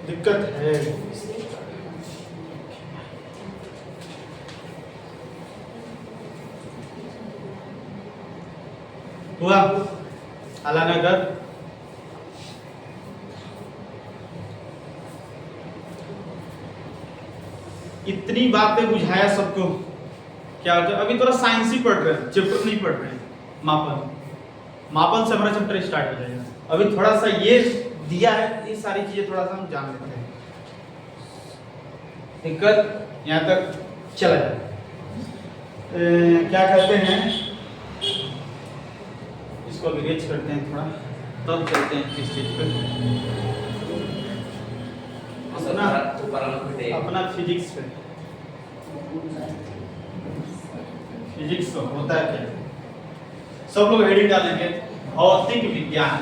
[SPEAKER 1] दिक्कत है? हुआ अलानगर? इतनी बातें बुझाया सबको? क्या होता है? अभी थोड़ा साइंस ही पढ़ रहे हैं, चैप्टर नहीं पढ़ रहे हैं। मापन से हमारा चैप्टर स्टार्ट हो जाएगा। अभी थोड़ा सा ये दिया है, ये सारी चीजें थोड़ा सा हम जान लेते हैं। दिक्कत? यहाँ तक चला जाए। क्या कहते हैं इसको, अभी करते हैं थोड़ा, तब चलते हैं किस चीज पे। अपना फिजिक्स पे। फिजिक्स होता है क्या? सब लोग हेडिंग डालेंगे भौतिक विज्ञान।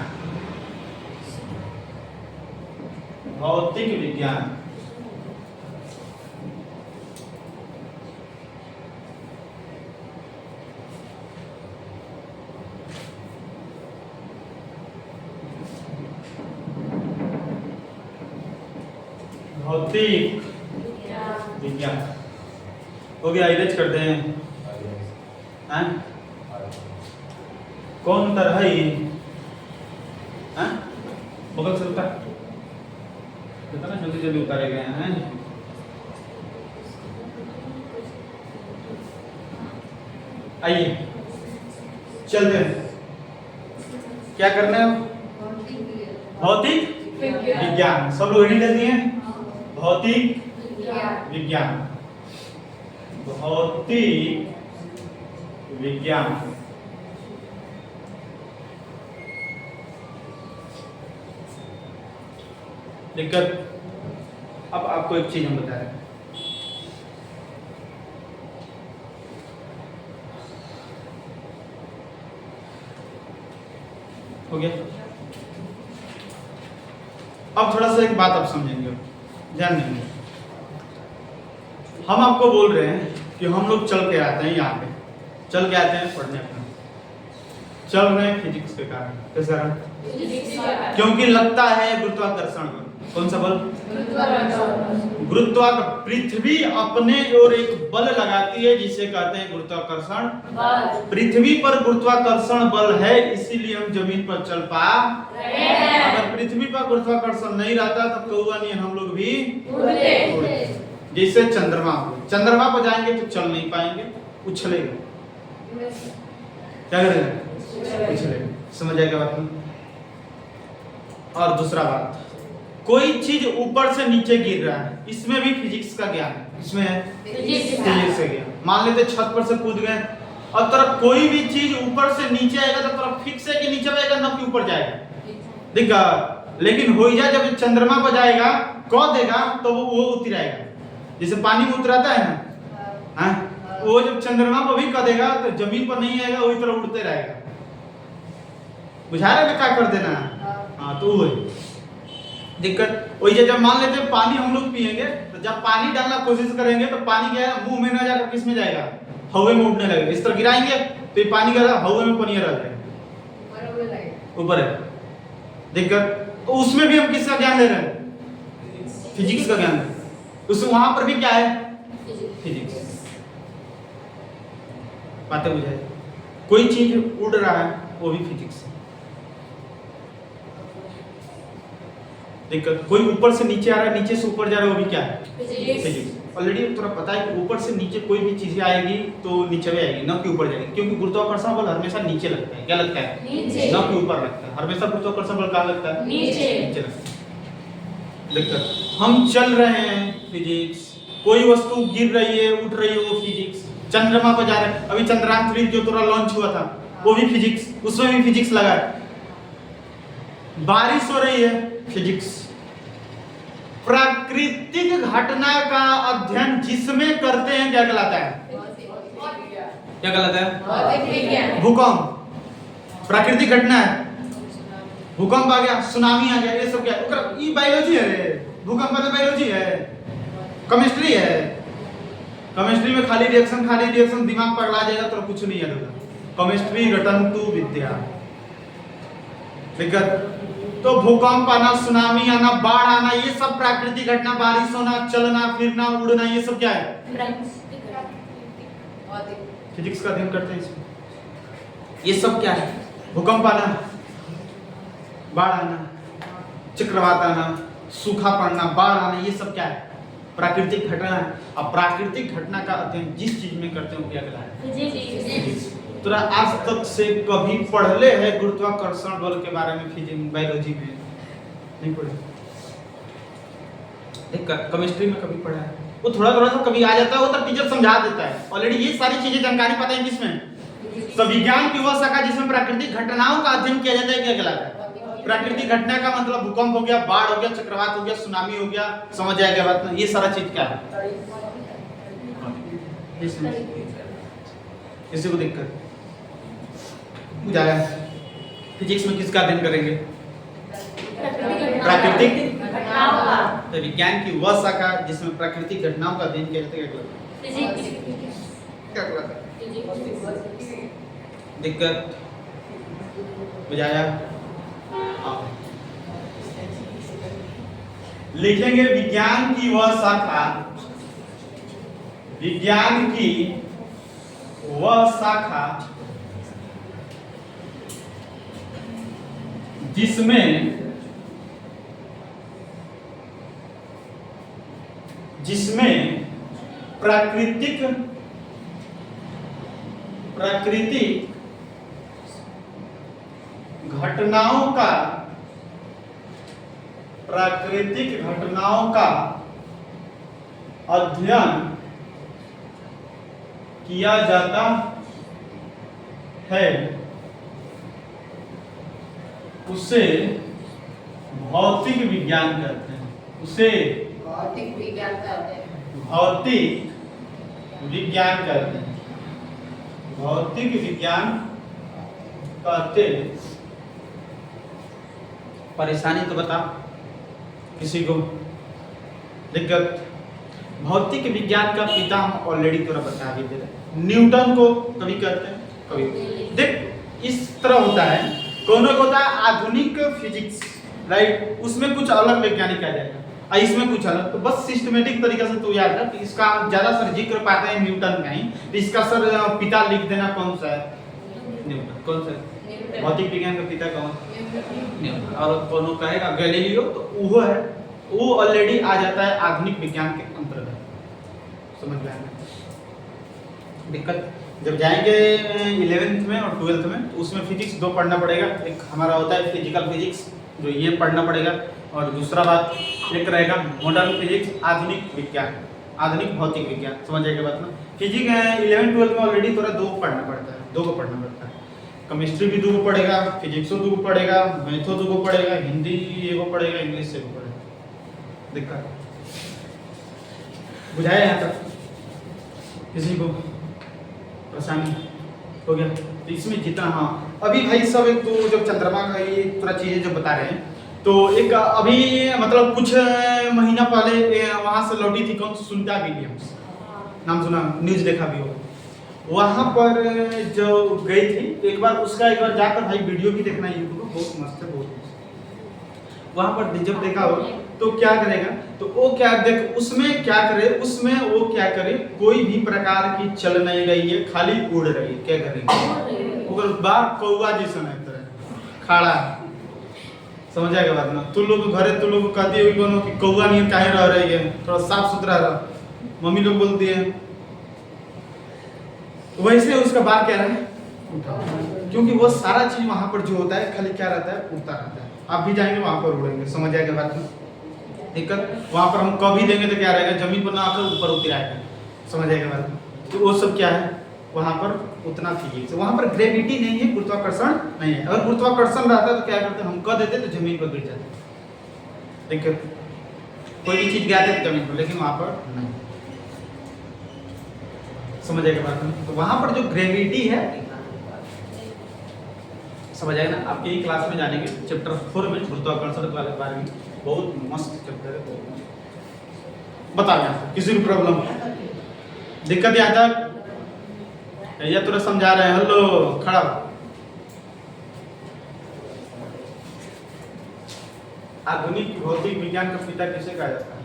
[SPEAKER 1] भौतिक विज्ञान भौतिक विज्ञान हो गया। इरेज करते हैं। कौन उतर है? बगल से उतर, कितना जल्दी जल्दी उतारे गए हैं। आइए चलते हैं। क्या करना है? भौतिक विज्ञान, सब लोग हेडिंग दे दिए। भौतिक विज्ञान, भौतिक विज्ञान। दिक्कत, अब आपको एक चीज हम बता रहे हैं। हो गया? अब थोड़ा सा एक बात आप समझेंगे, ध्यान देंगे। हम आपको बोल रहे हैं कि हम लोग चल के आते हैं, यहाँ पे चल के आते हैं पढ़ने अपना, चल रहे हैं फिजिक्स के कारण। कैसा रहा? क्योंकि लगता है गुरुत्वाकर्षण बल। कौन सा बल? गुरुत्वाकर्षण। पृथ्वी अपने ओर एक बल लगाती है जिसे कहते हैं गुरुत्वाकर्षण। पृथ्वी पर गुरुत्वाकर्षण बल है, इसीलिए हम जमीन पर चल पा रहे हैं। अगर पृथ्वी पर गुरुत्वाकर्षण नहीं रहता तो कौवा नहीं हम लोग भी उड़ते। जैसे चंद्रमा, चंद्रमा पर जाएंगे तो चल नहीं पाएंगे, उछलेगा। क्या करेगा? उछलेगा। समझ आएगा बात में? और दूसरा बात, कोई चीज ऊपर से नीचे गिर रहा है, इसमें भी फिजिक्स का ज्ञान है। इसमें है फिजिक्स का ज्ञान। मान लेते छत पर से कूद गए और तरफ कोई भी चीज ऊपर से नीचे आएगा तो तरफ फिक्स है कि नीचे आएगा ना कि ऊपर जाएगा, दिखा। लेकिन हो जा जब चंद्रमा पर जाएगा कह देगा तो वो उतर आएगा। जैसे पानी में उतराता है ना, हाँ, वो जब चंद्रमा पर भी कह देगा तो जमीन पर नहीं आएगा, वही तरह उड़ते रहेगा। बुझा रहे क्या कर देना? हाँ, तो वो दिक्कत वही। जब मान लेते हैं पानी हम लोग पिएंगे तो जब पानी डालना कोशिश करेंगे तो पानी क्या है, मुंह में ना जाकर किस में जाएगा? हवा में उड़ने लगेगा। इस तरह गिराएंगे तो ये पानी का हवा में पनिया रह जाएगा, ऊपर है। दिक्कत, तो उसमें भी हम किसका ज्ञान ले रहे हैं? फिजिक्स का ज्ञान। उस वहां पर भी क्या है? फिजिक्स। बातें बुझाए? कोई चीज उड़ रहा है वो भी फिजिक्स है। दिक्कत, कोई ऊपर से नीचे आ रहा है, नीचे से ऊपर जा रहा है, वो भी क्या है? फिजिक्स। ऑलरेडी थोड़ा पता है कि ऊपर से नीचे कोई भी चीजें आएगी तो नीचे भी आएगी, ना कि ऊपर जाएगी। क्योंकि गुरुत्वाकर्षण बल हमेशा नीचे लगता है। क्या लगता है? नीचे, ना कि ऊपर लगता है। हमेशा गुरुत्वाकर्षण बल कहाँ लगता है? नीचे लगता है। दिक्कत, हम चल रहे हैं, फिजिक्स। कोई वस्तु गिर रही है, उठ रही है, वो फिजिक्स। चंद्रमा पर जा रहे हैं, अभी चंद्रयान 3 जो थोड़ा लॉन्च हुआ था वो भी फिजिक्स, उसमें भी फिजिक्स लगा है। बारिश हो रही है, फिजिक्स। प्राकृतिक घटना का अध्ययन जिसमें करते हैं क्या कहलाता है? क्या कहलाता है? भूकंप। प्राकृतिक घटना है, भूकंप आ गया, सुनामी आ गया, ये सब क्या है? ये बायोलॉजी है रे। भूकंप तो बायोलॉजी है, केमिस्ट्री है। केमिस्ट्री में खाली रिएक्शन, दिमाग पगला जाएगा तो कुछ नहीं याद होगा। केमिस्ट्री रटन्तु विद्या। दिक्कत, तो भूकंप आना, सुनामी आना, बाढ़ आना, ये सब प्राकृतिक घटना। बारिश होना, चलना फिरना, उड़ना, ये सब क्या है? फिजिक्स का अध्ययन करते हैं इसमें। ये सब क्या है? भूकंप आना, बाढ़ आना, चक्रवात आना, सूखा पड़ना, बाढ़ आना, ये सब क्या है? प्राकृतिक घटना है। अब प्राकृतिक घटना का अध्ययन जिस चीज में करते हो क्या कहलाता है? फिजिक्स। तो आज तक से कभी पढ़ले है गुरुत्वाकर्षण बल के बारे में फिजिक्स बायोलॉजी में? नहीं पढ़े। दिक्कत, केमिस्ट्री में कभी पढ़ा है? वो थोड़ा थोड़ा सा कभी आ जाता है, वो तो टीचर समझा देता है। ऑलरेडी ये सारी चीजें जानकारी पता है किसमें? तो विज्ञान की वह शाखा जिसमें प्राकृतिक घटनाओं का अध्ययन किया जाता है क्या कहलाता है? प्राकृतिक घटना का मतलब भूकंप हो गया, बाढ़ हो गया, चक्रवात हो गया, सुनामी हो गया। समझ आएगा बात ना? ये सारा चीज क्या है? किसी को दिक्कत बुझाया? फिजिक्स में किसका अध्ययन करेंगे? प्राकृतिक घटनाओं का। तो विज्ञान की वह शाखा जिसमें प्राकृतिक घटनाओं का अध्ययन किया जाता है क्या कहलाता है? दिक्कत बुझाया? लिखेंगे विज्ञान की वह शाखा, विज्ञान की वह शाखा जिसमें प्राकृतिक घटनाओं का प्राकृतिक घटनाओं का अध्ययन किया जाता है उसे भौतिक विज्ञान कहते हैं। उसे
[SPEAKER 3] भौतिक विज्ञान कहते हैं।
[SPEAKER 1] भौतिक विज्ञान कहते हैं। भौतिक विज्ञान कहते हैं। परेशानी तो बता किसी को दिक्कत। भौतिक विज्ञान का पिता हम ऑलरेडी थोड़ा बता भी दे रहे। न्यूटन को कभी कहते हैं, कभी देख इस तरह होता है। कोनो को होता है आधुनिक फिजिक्स, राइट, उसमें कुछ अलग वैज्ञानिक आ जाएगा और इसमें कुछ अलग। तो बस सिस्टमेटिक तरीके से तू याद रख। इसका ज्यादा सर जिक्र पाते हैं न्यूटन का ही, तो इसका सर पिता लिख देना कौन सा है, न्यूटन। कौन सा है भौतिक विज्ञान का पिता कौन, न्यूटन। और कोनो कहेगा गैलीलियो, तो वो है, वो ऑलरेडी आ जाता है आधुनिक विज्ञान के अंतर्गत। समझ में आया दिक्कत। जब जाएंगे 11th में और 12th में, तो उसमें फिजिक्स 2 पढ़ना पड़ेगा। एक हमारा होता है फिजिकल फिजिक्स, जो ये पढ़ना पड़ेगा, और दूसरा बात एक रहेगा मॉडर्न फिजिक्स, आधुनिक विज्ञान, आधुनिक भौतिक विज्ञान। समझ आएगा बात ना। फिजिक्स 11th-12th में ऑलरेडी थोड़ा 2 पढ़ना पड़ता है, 2 को पढ़ना पड़ता है। केमिस्ट्री भी 2 को पढ़ेगा, फिजिक्सो 2 को पढ़ेगा, मैथो 2 को पढ़ेगा, हिंदी 1 को पढ़ेगा, इंग्लिश 1 को पढ़ेगा। दिक्कत बुझाया यहाँ तक किसी को परेशानी हो गया? तो इसमें जितना, हाँ अभी भाई सब एक तो जब चंद्रमा का ये पूरा चीजें जो बता रहे हैं, तो एक अभी मतलब कुछ महीना पहले वहां से लौटी थी कौन, सुनीता विलियम्स, नाम सुना, न्यूज देखा भी हो। वहां पर जो गई थी, एक बार जाकर भाई वीडियो भी देखना यूट्यूब पर, बहुत मस्त है, बहुत मस्त। वहां पर जब देखा हो तो क्या करेगा, तो वो क्या देख, उसमें क्या करे, उसमें वो क्या करे, कोई भी प्रकार की चल नहीं रही है, खाली उड़ रही है। क्या करेगी, ओकर बार कौवा जैसा नहीं तरह खड़ा। समझ आएगा बात ना। तू लोग घरे तू लोग कहती है कोनो कि कौवा नहीं काहे रह रही है, थोड़ा साफ सुथरा रह। मम्मी लोग बोलती है, वैसे उसका बार क्या रहा है, क्योंकि वो सारा चीज वहां पर जो होता है खाली क्या रहता है, उड़ता रहता है। आप भी जाएंगे वहां पर उड़ेंगे। समझ आएगा बात में दिक्कत। वहां पर हम कभी देंगे तो क्या रहेगा, जमीन पर ना आकर ऊपर उतर आएगा। समझ आएगा बात में। तो वो सब क्या है, वहां पर उतना फिजिक्स, वहां पर ग्रेविटी नहीं है, गुरुत्वाकर्षण नहीं है। अगर गुरुत्वाकर्षण रहता तो क्या करते, हम कह देते तो जमीन पर गिर जाते। दिक्कत, कोई भी चीज गिराते तो जमीन पर, लेकिन वहां पर नहीं। समझ आएगा बात में। तो वहां पर जो ग्रेविटी है, समझ आएगा ना। आपके ही क्लास में जानेंगे चैप्टर 4 में गुरुत्वाकर्षण वाले बारे में, बहुत मस्त चैप्टर है, बहुत मस्त। बताओ किसी को प्रॉब्लम, दिक्कत यहाँ तक या तुरंत समझा रहे हैं। हेलो खड़ा, आधुनिक भौतिक विज्ञान का पिता किसे कहा जाता है?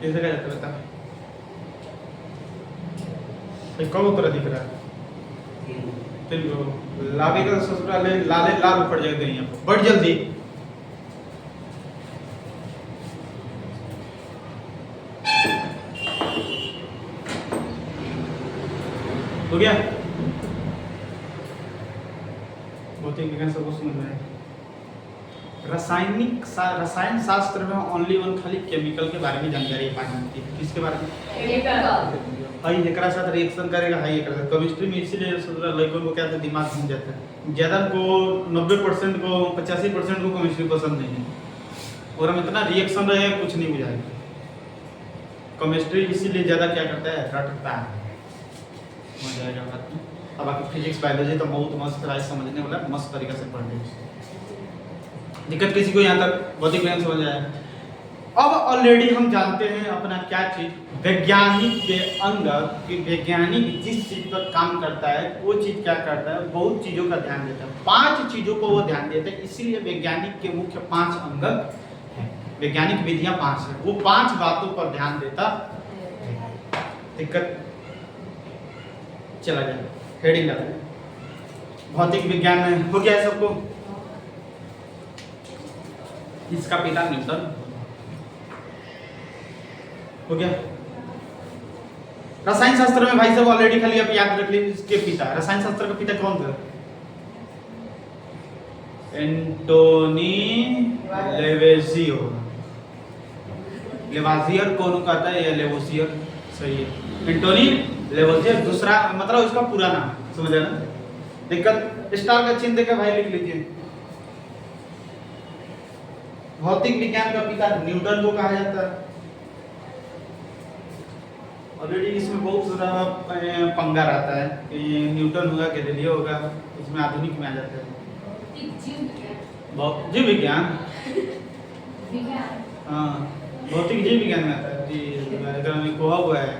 [SPEAKER 1] कैसे कहा जाता है बता। कब उत्तर दिख रहा है, चलिए लावे का ससुराल लाले लाल ऊपर जगह दें यहाँ पर, बढ़ जल्दी। हो गया, भौतिक विज्ञान सबको समझ में आया। रसायन शास्त्र में ओनली वन खाली केमिकल के बारे में जानकारी पाई जाती है। किसके बारे में, हाई एकरा साथ रिएक्शन करेगा, हाई एकरा साथ। केमिस्ट्री में इसीलिए लड़कों को क्या दिमाग घूम जाता है। ज़्यादा को 90% को 85% को केमिस्ट्री पसंद नहीं है, और हम इतना रिएक्शन रहेगा कुछ नहीं बुझाएगा। केमिस्ट्री इसीलिए ज़्यादा क्या करता है, रटता है। समझ आएगा बात में। अब बाकी फिजिक्स बायोलॉजी तो बहुत मस्त है, समझने वाला मस्त तरीके से पढ़ लीजिए। दिक्कत किसी को यहाँ तक भौतिक विज्ञान समझ आया? अब ऑलरेडी हम जानते हैं अपना क्या चीज, वैज्ञानिक के अंदर कि वैज्ञानिक जिस चीज पर काम करता है वो चीज क्या करता है, बहुत चीजों का ध्यान देता है। 5 चीजों को वो ध्यान देता है, इसीलिए वैज्ञानिक के मुख्य 5 अंग हैं। वैज्ञानिक विधियां 5 हैं, वो 5 बातों पर ध्यान देता है। दिक्कत चला जाए, हेडिंग लगा भौतिक विज्ञान में हो गया सबको। इसका पिता न्यूटन हो गया। रसायन शास्त्र में भाई साहब ऑलरेडी खाली आप याद रख लीजिए इसके पिता, रसायन शास्त्र का पिता कौन था? एंटोनी लेवेजियो। लेवाजियर कौन कहता है या लेवोसियर? सही है, एंटोनी लेवोसियर। दूसरा मतलब इसका पूरा नाम समझे ना? दिक्कत स्टार का चिन्ह देकर भाई लिख लीजिए। भौतिक विज्ञान का पिता न्यूटन को कहा जाता है। ऑलरेडी इसमें बहुत सारा पंगा रहता है कि न्यूटन होगा गैलीलियो होगा, इसमें आधुनिक में आ जाता है जीव विज्ञान। हाँ, भौतिक जीव विज्ञान में आता है जी, में कोहा हुआ है।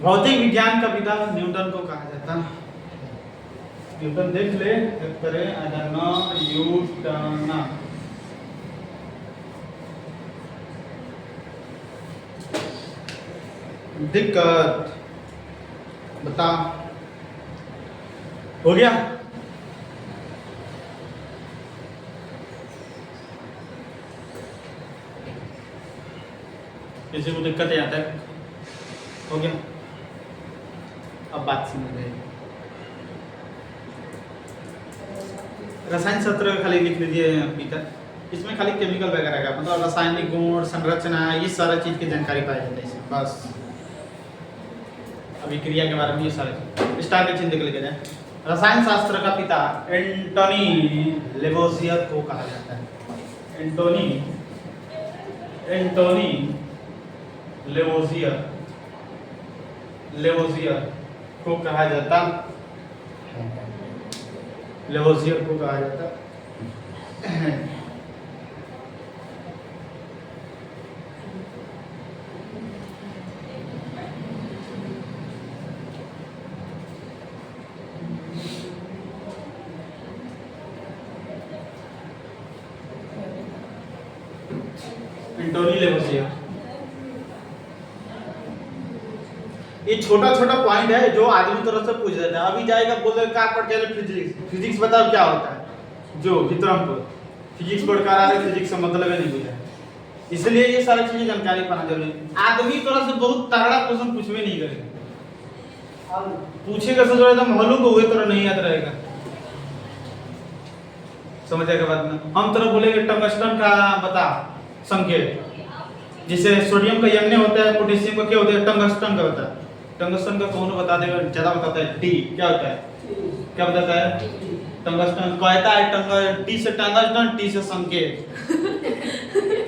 [SPEAKER 1] भौतिक विज्ञान का पिता न्यूटन को कहा जाता है। न्यूटन देख ले, करें न्यूटन। दिक्कत बता हो गया? किसी को दिक्कत है यहाँ तक? हो गया? अब बात समझ गए। रसायन शास्त्र खाली लिख लीजिए पिता, इसमें खाली केमिकल वगैरह का मतलब रासायनिक गुण, संरचना, ये सारा चीज की जानकारी पाई जाती है इसमें बस। अभी क्रिया के बारे में ये सारे स्टार के चिन्ह देख लीजिए। रसायन शास्त्र का पिता एंटोनी लेवोसियर को कहा जाता है। एंटोनी लेवोसियर को कहा जाता है। लेवोसियर को कहा जाता है। एंटोनी लेवोसियर। ये छोटा छोटा पॉइंट है जो आदमी तरफ से पूछ देता है। अभी जाएगा बोल क्या पढ़ के फिजिक्स बताओ क्या होता है, जो विक्रम को फिजिक्स पढ़ कर आ रहे, फिजिक्स से मतलब ही नहीं बुझा। इसलिए ये सारी चीजें जानकारी पाना जरूरी है। आदमी तरफ से बहुत तगड़ा क्वेश्चन पूछवे नहीं करेगा, पूछेगा से जो एकदम हलू को हुए तरह नहीं याद रहेगा। समझेगा बात में? हम तरह बोलेंगे टंगस्टन का बता संकेत, जिसे सोडियम का यमने होता है, पोटेशियम का क्या होता है, टंगस्टन का होता है। टंगस्टन का कौन बता देगा? ज्यादा बताता है टी। क्या होता है? क्या बताता है? टंगस्टन कहता है टी से टंगस्टन, टी से संकेत,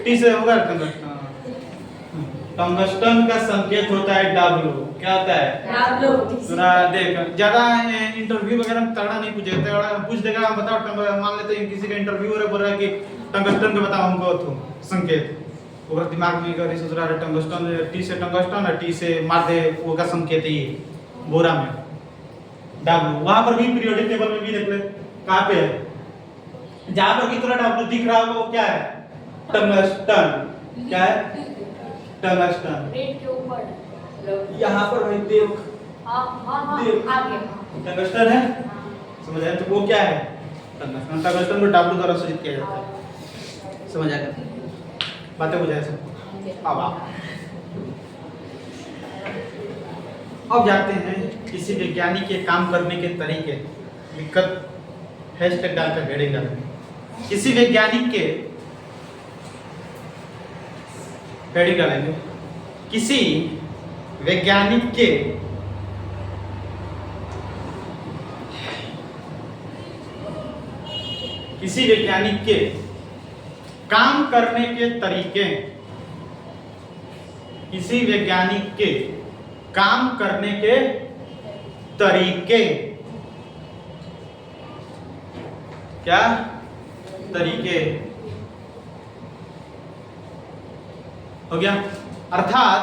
[SPEAKER 1] टी से होगा टंगस्टन। टंगस्टन का संकेत होता है डब्ल्यू। क्या होता है? डब्ल्यू। सुना देख, ज्यादा इंटरव्यू वगैरह में तगड़ा नहीं पूछेगा, पूछ देगा बताओ, मान लेते हैं किसी का इंटरव्यू हो रहा है, बोल रहा है कि टंगस्टन का बताओ हमको तो संकेत, ओकर दिमाग में कर सोच रहा है टंगस्टन, टी से टंगस्टन और टी से मार दे वो का संकेत ही बोरा में डब्ल्यू। वहां पर भी पीरियोडिक टेबल में भी देख ले कहां पे है, जहां पर कितना डब्ल्यू दिख रहा होगा वो क्या है? टंगस्टन। क्या है? टंगस्टन।
[SPEAKER 4] रेड के ऊपर
[SPEAKER 1] यहां पर भाई देख,
[SPEAKER 4] हां
[SPEAKER 1] देख।
[SPEAKER 4] आगे
[SPEAKER 1] टंगस्टन है, समझ आया? तो वो क्या है? टंगस्टन। टंगस्टन को डब्ल्यू द्वारा सूचित किया जाता है। समझ आया? बातें बुझाए सब। अब जाते हैं किसी वैज्ञानिक के काम करने के तरीके। दिक्कत हैशटैग डालकर हेडिंग डालेंगे। किसी वैज्ञानिक के हेडिंग डालेंगे, किसी वैज्ञानिक के काम करने के तरीके। किसी वैज्ञानिक के काम करने के तरीके। क्या तरीके? हो गया? अर्थात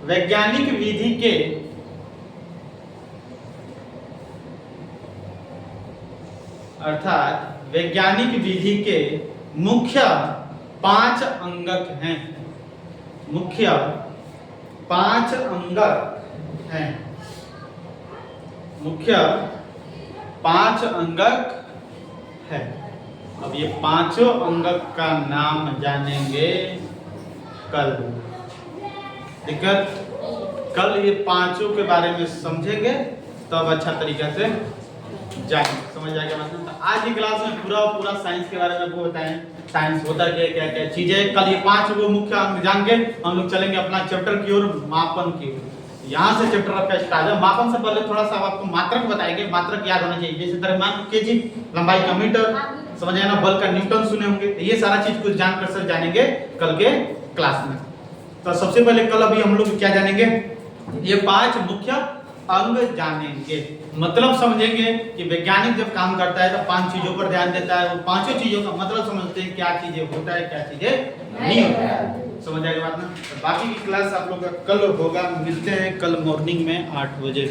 [SPEAKER 1] वैज्ञानिक विधि के मुख्य 5 अंगक हैं। मुख्य 5 अंगक हैं, मुख्य 5 अंगक है। अब ये पांचों अंगक का नाम जानेंगे कल। दिक्कत, कल ये पांचों के बारे में समझेंगे तब अच्छा तरीके से जाएंगे, समझ जाएगा मतलब। तो आज की क्लास में पूरा साइंस के बारे में आपको बताएं, साइंस होता है क्या क्या चीजें। कल ये 5 वो मुख्य अंग जान के हम लोग चलेंगे अपना चैप्टर की ओर, मापन की ओर। यहाँ से चैप्टर आपका स्टार्ट है। मापन से पहले थोड़ा सा आपको मात्रक बताएंगे, मात्रक याद होना चाहिए। जैसे द्रव्यमान केजी, लंबाई का मीटर, समझ आया ना, बल का न्यूटन सुने होंगे। ये सारा चीज कुछ जानकर सर जानेंगे कल के क्लास में। तो सबसे पहले कल अभी हम लोग क्या जानेंगे, ये 5 मुख्य अंग जानेंगे, मतलब समझेंगे कि वैज्ञानिक जब काम करता है तो 5 चीजों पर ध्यान देता है। वो पांचों चीजों का मतलब समझते हैं, क्या चीजें होता है क्या चीजें नहीं होता है, समझ आएगा बात ना। तो बाकी की क्लास आप लोग का कल होगा। मिलते हैं कल मॉर्निंग में 8 बजे।